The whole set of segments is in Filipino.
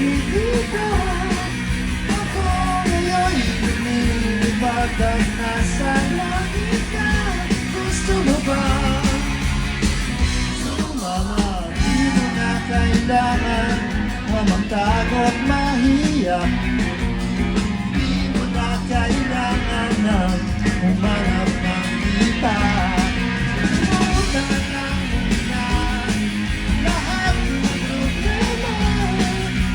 nakikita. Ako ngayon'y lumilipad at nasa langit ka. Gusto mo ba? Sumama, di mo na kailangan magtago at mahiya. Di mo na kailangan na umanap ng iba. Sumutan lang muna lahat ng problema.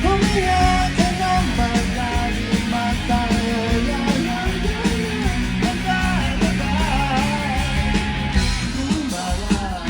Humiya ka ng malalim at tayo'y lalagyan ng bagay. Gumawa.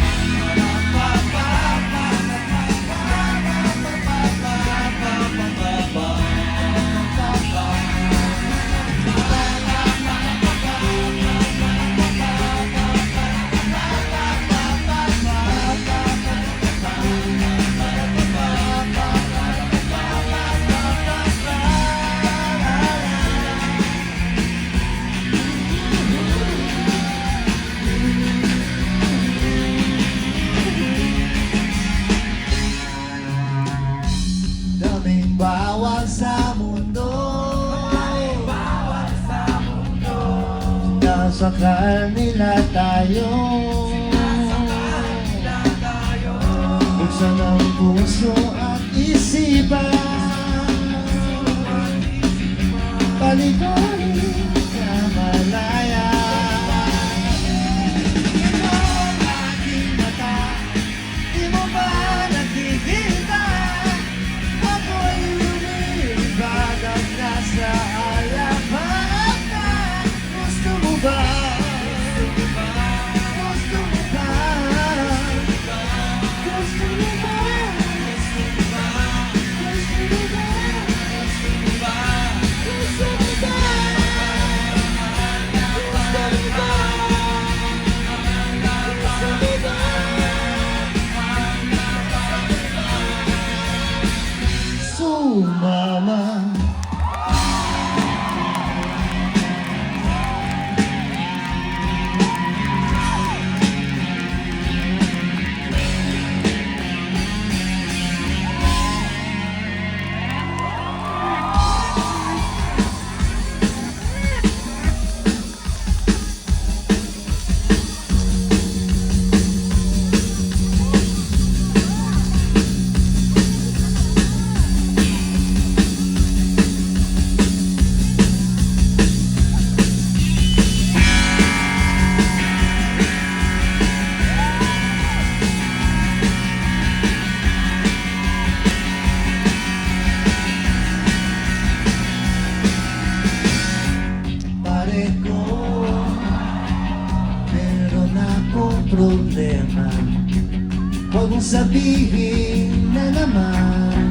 Daming bawal sa mundo, sinasakal nila tayo. Buksan ang puso at isipan, paliguan ka malaya. Ikaw ang aking mata, di mo ba nakikita? Ako'y lumilipad at nasa alapan ka. Gusto mo ba? Gusto mo ba? Gusto mo ba? Gusto mo ba? Gusto mo ba? Gusto mo ba? Gusto mo ba? Gusto mo ba? Sumama. Pare ko, meron akong problema. Huwag mong sabihin na naman.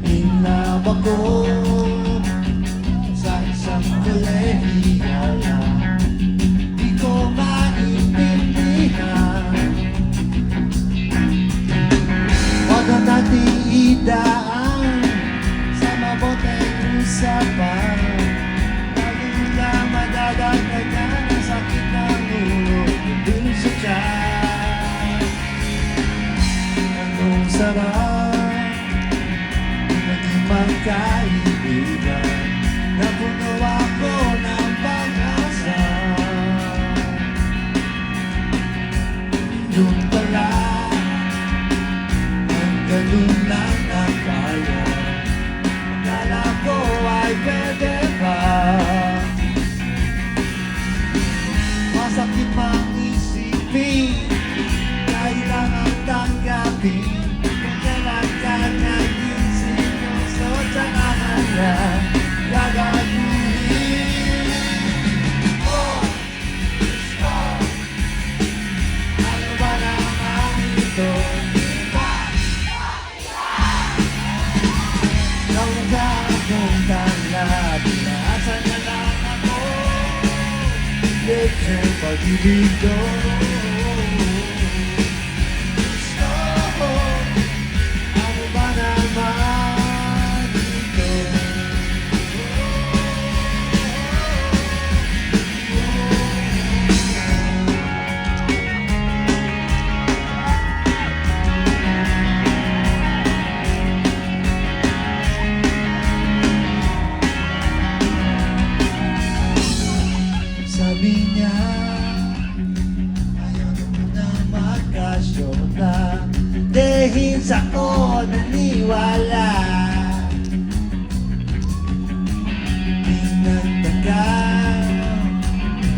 Inab ako sa isang kolehiyala. Di ko maintindihan. Huwag na natin idaan sa maboteng usapan. Lagi na madadagdagan ang sakit ng ulo dun sa tiyan. Anong sarap naging magkaibigan, napuno ako ng pag-asa. Yun pala, ang ganun lang na kaya. Akala ko ay pwede pa. Masakit mang isipin, kailangan tanggapin. Kung kailan ka naging seryoso, tsaka ka na gagaguhin. Oh, gusto, ano ba naman ito? Nangagong tanggap, naasan na lang ako. Leche pag-ibig ko. Gusto ko, ano ba naman ito? sa'ko naniwala. Di nagtagal,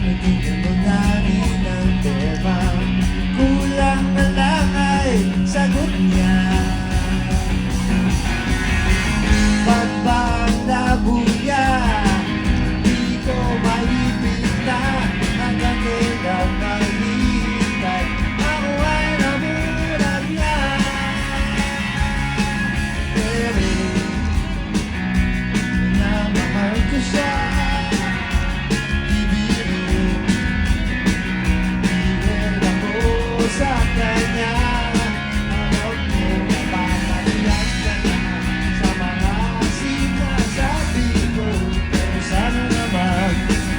naging mo namin ang tema. Kulang na lang ay sagot niya. Ba't ba ang labuya? Di ko maipita. Hanggang kailan maghihintay? Ako ay namulat na. Pero minamahal ko siya. Di biro, bihel ako sa kanya. Alam ko napapalihan ka na sa mga sinasabi ko. Pero sana naman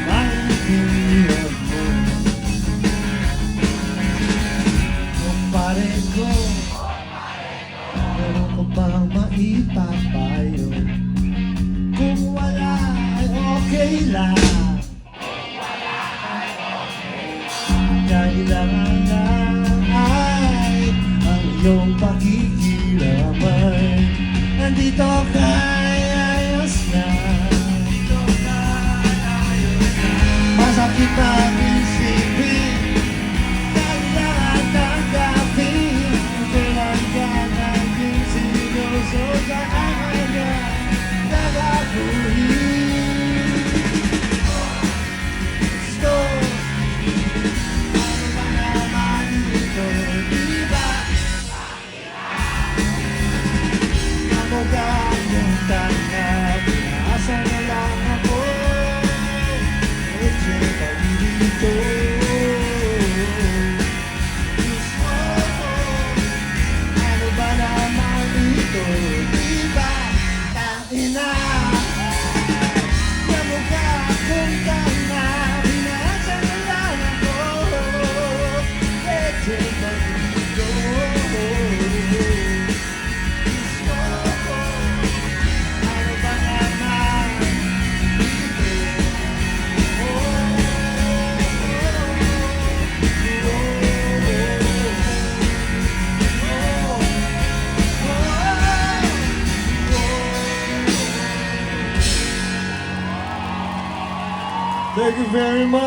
maintindihan mo. Kumpare ko, meron ko bang maipapayo? Kung wala ay okay lang. Kailangan lang ay ang iyong pakikiramay. Nandito kay ayos na. Masakit ang isipin, kailangan tanggapin. Kailan ka naging seryoso sa kanya, nagaguhin. Gusto, ano ba naman ito, di ba? Kamukha akong tanggap, asa na lang ako. Medyo palilito. Gusto ko, ano ba naman ito, di ba? Tangina, kamukha akong tanggap, asa na lang ako. Medyo palilito. Gusto ko, ano ba naman ito? Thank you very much.